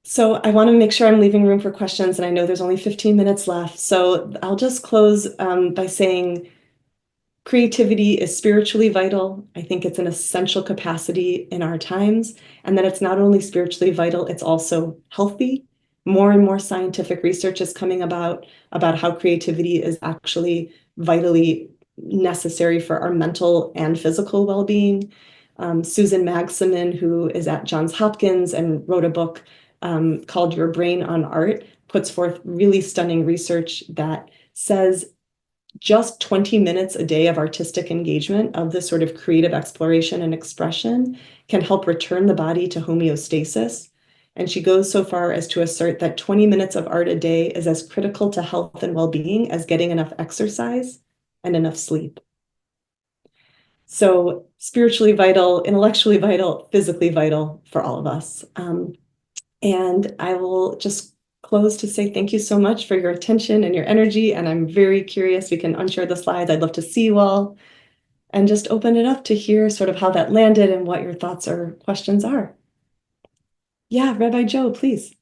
So I want to make sure I'm leaving room for questions, and I know there's only 15 minutes left. So I'll just close by saying creativity is spiritually vital. I think it's an essential capacity in our times, and that it's not only spiritually vital, it's also healthy. More and more scientific research is coming about how creativity is actually vitally necessary for our mental and physical well-being. Susan Magsamen, who is at Johns Hopkins and wrote a book called Your Brain on Art, puts forth really stunning research that says just 20 minutes a day of artistic engagement, of this sort of creative exploration and expression, can help return the body to homeostasis. And she goes so far as to assert that 20 minutes of art a day is as critical to health and well-being as getting enough exercise and enough sleep. So spiritually vital, intellectually vital, physically vital for all of us. And I will just close to say thank you so much for your attention and your energy. And I'm very curious. We can unshare the slides. I'd love to see you all and just open it up to hear sort of how that landed and what your thoughts or questions are. Yeah, Rabbi Joe, please.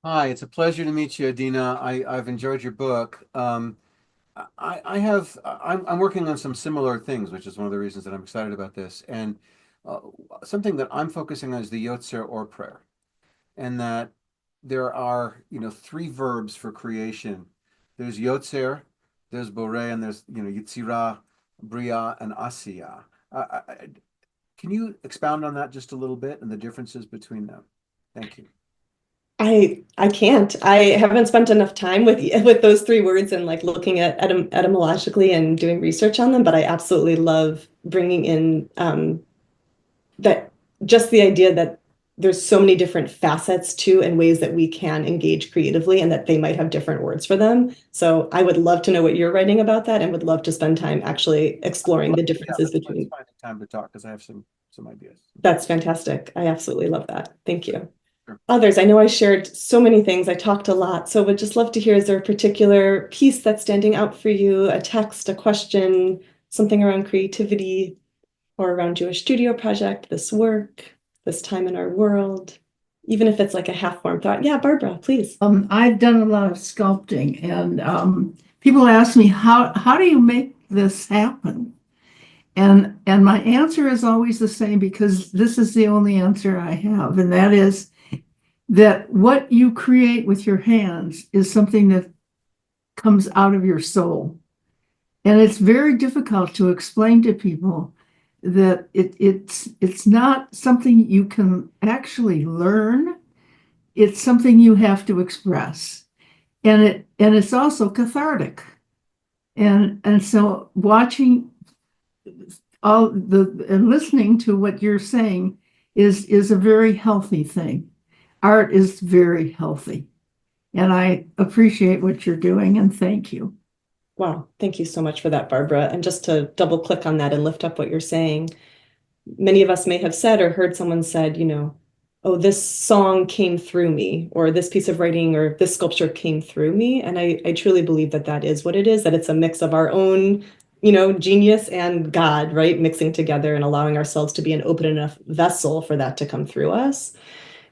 Hi, it's a pleasure to meet you, Adina. I've enjoyed your book. I'm working on some similar things, which is one of the reasons that I'm excited about this. And something that I'm focusing on is the Yotzer or prayer, and that there are, three verbs for creation. There's Yotzer, there's Borei, and there's, Yitzira, Bria, and Asiya. Can you expound on that just a little bit and the differences between them? Thank you. I can't. I haven't spent enough time with those three words and like looking at etymologically and doing research on them, but I absolutely love bringing in that just the idea that there's so many different facets to and ways that we can engage creatively and that they might have different words for them. So I would love to know what you're writing about that and would love to spend time actually exploring the differences between. Finding time to talk because I have some ideas. That's fantastic. I absolutely love that. Thank you. Others, I know I shared so many things. I talked a lot, so would just love to hear, is there a particular piece that's standing out for you, a text, a question, something around creativity or around Jewish Studio Project, this work, this time in our world, even if it's like a half-formed thought? Yeah, Barbara, please. I've done a lot of sculpting, and people ask me, how do you make this happen? And my answer is always the same, because this is the only answer I have, and that is that what you create with your hands is something that comes out of your soul. And it's very difficult to explain to people that it's not something you can actually learn. It's something you have to express. And it's also cathartic. And so watching and listening to what you're saying is a very healthy thing. Art is very healthy. And I appreciate what you're doing, and thank you. Wow, thank you so much for that, Barbara. And just to double click on that and lift up what you're saying, many of us may have said or heard someone said, oh, this song came through me, or this piece of writing or this sculpture came through me. And I truly believe that that is what it is, that it's a mix of our own, genius and God, right? Mixing together and allowing ourselves to be an open enough vessel for that to come through us.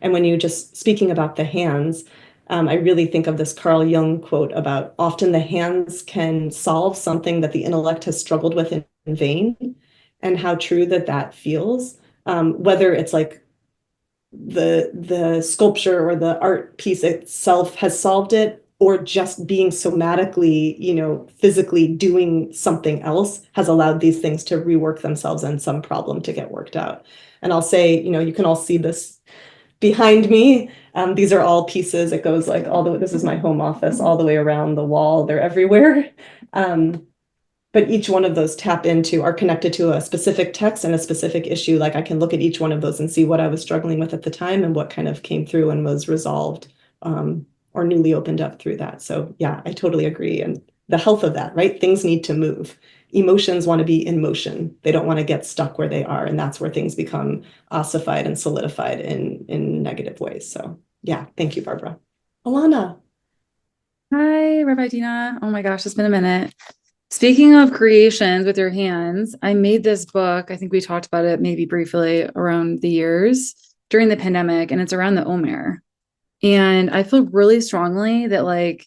And when you just speaking about the hands, I really think of this Carl Jung quote about often the hands can solve something that the intellect has struggled with in vain, and how true that feels. Whether it's like the sculpture or the art piece itself has solved it, or just being somatically, physically doing something else has allowed these things to rework themselves and some problem to get worked out. And I'll say, you can all see this behind me. These are all pieces. It goes like this is my home office, all the way around the wall. They're everywhere. But each one of those are connected to a specific text and a specific issue. Like I can look at each one of those and see what I was struggling with at the time and what kind of came through and was resolved, or newly opened up through that. So yeah, I totally agree. And the health of that, right? Things need to move. Emotions want to be in motion. They don't want to get stuck where they are. And that's where things become ossified and solidified in negative ways. So yeah, thank you, Barbara. Alana. Hi, Rabbi Adina. Oh my gosh, it's been a minute. Speaking of creations with your hands, I made this book. I think we talked about it maybe briefly around the years during the pandemic, and it's around the Omer. And I feel really strongly that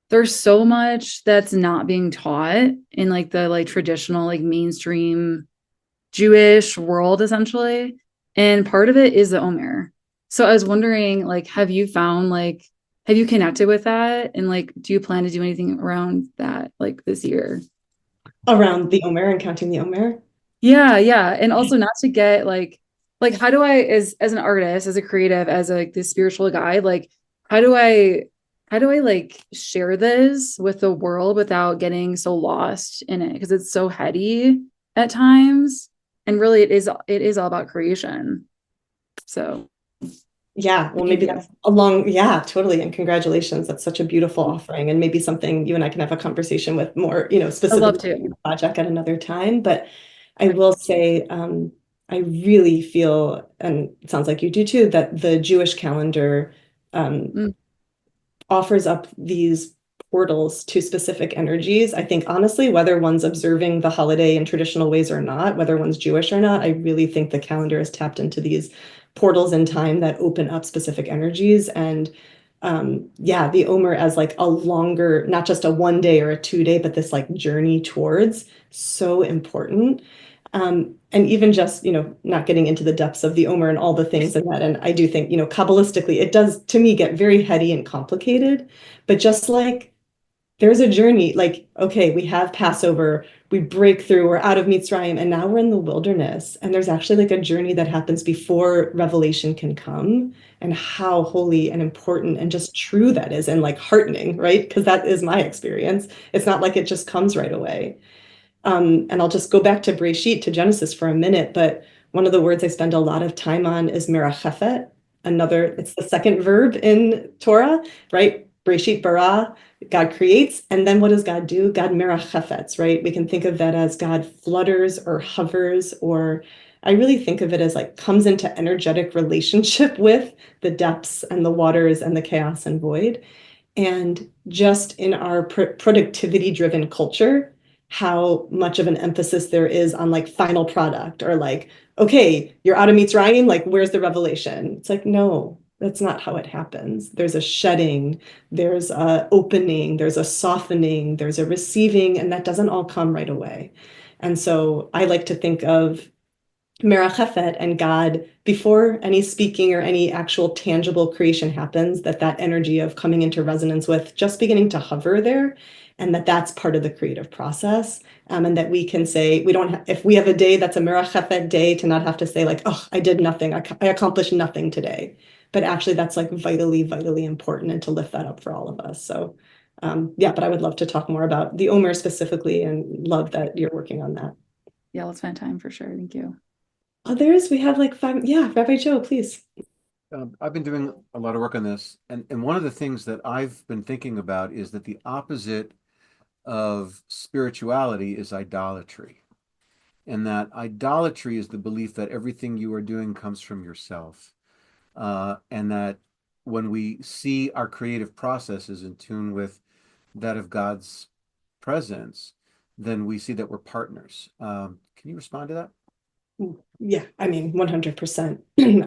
there's so much that's not being taught in the traditional mainstream Jewish world, essentially. And part of it is the Omer. So I was wondering, have you found have you connected with that? And do you plan to do anything around that this year? Around the Omer and counting the Omer? Yeah. And also not to get how do I, as an artist, as a creative, as this spiritual guide, how do I share this with the world without getting so lost in it? Because it's so heady at times. And really it is all about creation. So yeah, well, maybe that's yeah, totally. And congratulations. That's such a beautiful offering, and maybe something you and I can have a conversation with more, specifically project at another time. But I will say, I really feel, and it sounds like you do too, that the Jewish calendar offers up these portals to specific energies. I think honestly, whether one's observing the holiday in traditional ways or not, whether one's Jewish or not, I really think the calendar is tapped into these portals in time that open up specific energies. And the Omer as a longer, not just a 1 day or a 2 day, but this journey towards, so important. And even just, not getting into the depths of the Omer and all the things in that. And I do think, Kabbalistically, it does to me get very heady and complicated, but just there's a journey, okay, we have Passover, we break through, we're out of Mitzrayim, and now we're in the wilderness. And there's actually a journey that happens before revelation can come, and how holy and important and just true that is, and heartening, right? Because that is my experience. It's not it just comes right away. And I'll just go back to Breshit, to Genesis for a minute, but one of the words I spend a lot of time on is merachefet. It's the second verb in Torah, right? Breshit bara, God creates, and then what does God do? God merachefets, right? We can think of that as God flutters or hovers, or I really think of it as comes into energetic relationship with the depths and the waters and the chaos and void. And just in our productivity-driven culture, how much of an emphasis there is on final product, or okay, you're out of Mitzrayim, where's the revelation? It's no, that's not how it happens. There's a shedding, there's a opening, there's a softening, there's a receiving, and that doesn't all come right away. And so I like to think of Merachefet and God, before any speaking or any actual tangible creation happens, that energy of coming into resonance with just beginning to hover there, and that's part of the creative process. And that we can say, we don't if we have a day that's a Merachefet day, to not have to say like, oh, I did nothing, I accomplished nothing today. But actually that's like vitally, vitally important, and to lift that up for all of us. So yeah, but I would love to talk more about the Omer specifically, and love that you're working on that. Yeah, let's find time for sure. Thank you. Others, we have like 5. Yeah, Rabbi Joe, please. I've been doing a lot of work on this, and one of the things that I've been thinking about is that the opposite of spirituality is idolatry, and that idolatry is the belief that everything you are doing comes from yourself, and that when we see our creative processes in tune with that of God's presence, then we see that we're partners. Can you respond to that? Yeah, I mean, 100%.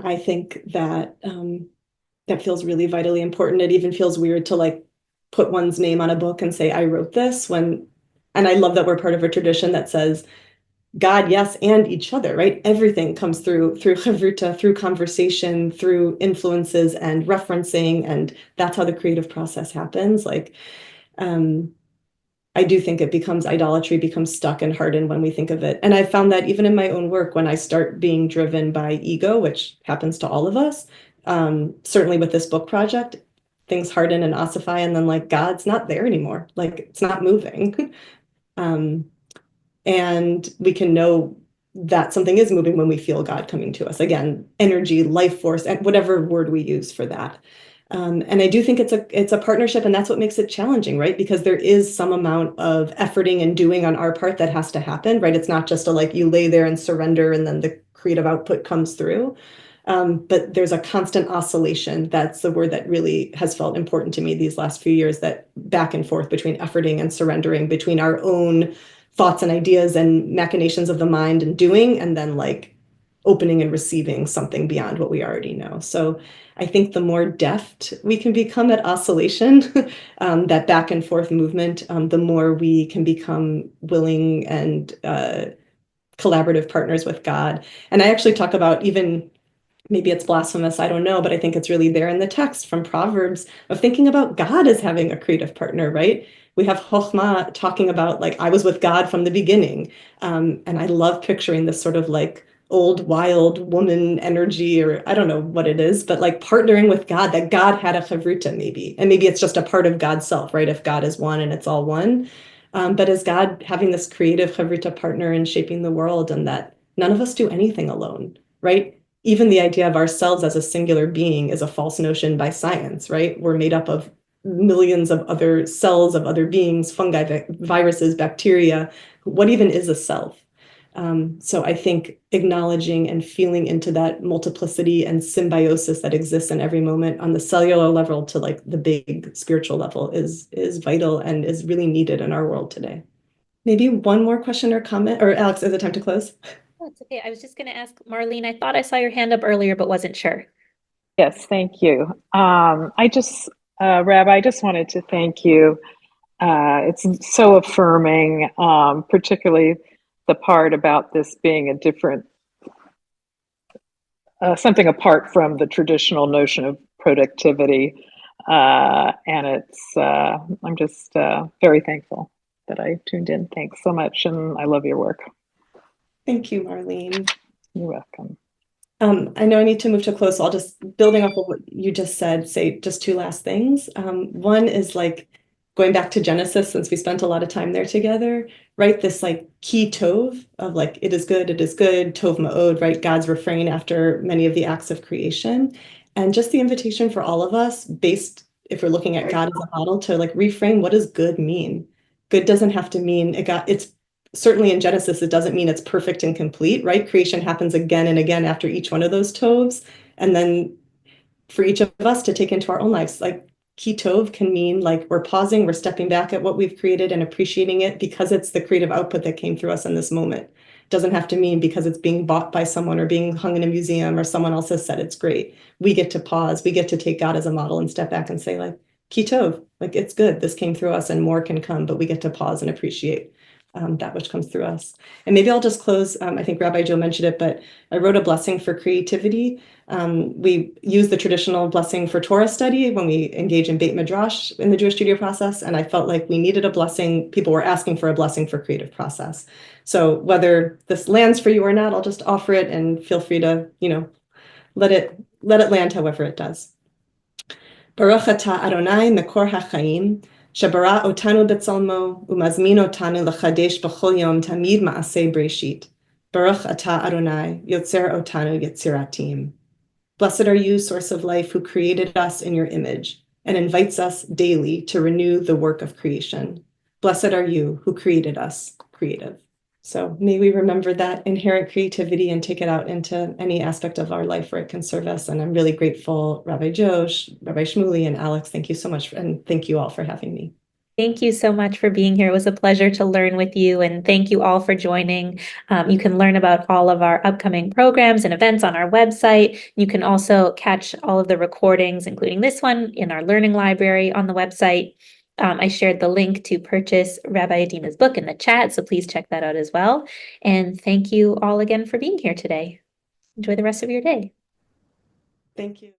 I think that that feels really vitally important. It even feels weird to like put one's name on a book and say, I wrote this, and I love that we're part of a tradition that says God, yes, and each other, right? Everything comes through chavruta, through conversation, through influences and referencing, and that's how the creative process happens. Like, I do think it becomes idolatry, becomes stuck and hardened when we think of it. And I found that even in my own work, when I start being driven by ego, which happens to all of us, certainly with this book project, things harden and ossify, and then like God's not there anymore. Like it's not moving. And we can know that something is moving when we feel God coming to us. Again, energy, life force, and whatever word we use for that. And I do think it's a partnership, and that's what makes it challenging, right? Because there is some amount of efforting and doing on our part that has to happen, right? It's not just a like you lay there and surrender and then the creative output comes through. But there's a constant oscillation. That's the word that really has felt important to me these last few years, that back and forth between efforting and surrendering, between our own thoughts and ideas and machinations of the mind and doing, and then like opening and receiving something beyond what we already know. So I think the more deft we can become at oscillation, that back and forth movement, the more we can become willing and collaborative partners with God. And I actually talk about, even maybe it's blasphemous, I don't know, but I think it's really there in the text from Proverbs, of thinking about God as having a creative partner, right? We have Chokhmah talking about like, I was with God from the beginning. And I love picturing this sort of like old wild woman energy, or I don't know what it is, but like partnering with God, that God had a chavruta maybe. And maybe it's just a part of God's self, right? If God is one and it's all one. But as God having this creative chavruta partner in shaping the world, and that none of us do anything alone, right? Even the idea of ourselves as a singular being is a false notion by science, right? We're made up of millions of other cells of other beings, fungi, viruses, bacteria. What even is a self? So I think acknowledging and feeling into that multiplicity and symbiosis that exists in every moment, on the cellular level to like the big spiritual level, is vital and is really needed in our world today. Maybe one more question or comment, or Alex, is it time to close? Oh, it's okay. I was just going to ask Marlene. I thought I saw your hand up earlier, but wasn't sure. Yes, thank you. Rabbi, I just wanted to thank you. It's so affirming, particularly the part about this being a different, something apart from the traditional notion of productivity. And I'm just very thankful that I tuned in. Thanks so much. And I love your work. Thank you, Marlene. You're welcome. I know I need to move to close, so I'll just, building off of what you just said, say just 2 last things. One is like going back to Genesis, since we spent a lot of time there together, right? This like ki tov of like, it is good, tov ma'od, right? God's refrain after many of the acts of creation. And just the invitation for all of us, based, if we're looking at God as a model, to like reframe, what does good mean? Good doesn't have to mean it's certainly in Genesis, it doesn't mean it's perfect and complete, right? Creation happens again and again after each one of those tovs. And then for each of us to take into our own lives, like ki tov can mean like we're pausing, we're stepping back at what we've created and appreciating it because it's the creative output that came through us in this moment. It doesn't have to mean because it's being bought by someone or being hung in a museum or someone else has said it's great. We get to pause, we get to take God as a model and step back and say like, ki tov, like it's good, this came through us and more can come, but we get to pause and appreciate that which comes through us. And maybe I'll just close. I think Rabbi Joe mentioned it, but I wrote a blessing for creativity. We use the traditional blessing for Torah study when we engage in Beit Midrash in the Jewish studio process. And I felt like we needed a blessing. People were asking for a blessing for creative process. So whether this lands for you or not, I'll just offer it and feel free to, let it land however it does. Baruch atah Adonai mekor hachaim, shebara otanu betzalmo, umazmin otanu lechadesh b'chol yom tamid ma'aseh breshit. Baruch atah Adonai, yotzer otanu yetziratim. Blessed are you, source of life, who created us in your image and invites us daily to renew the work of creation. Blessed are you who created us creative. So may we remember that inherent creativity and take it out into any aspect of our life where it can serve us. And I'm really grateful, Rabbi Joe, Rabbi Shmuley, and Alex. Thank you so much. And thank you all for having me. Thank you so much for being here. It was a pleasure to learn with you, and thank you all for joining. You can learn about all of our upcoming programs and events on our website. You can also catch all of the recordings, including this one, in our learning library on the website. I shared the link to purchase Rabbi Adina's book in the chat, so please check that out as well. And thank you all again for being here today. Enjoy the rest of your day. Thank you.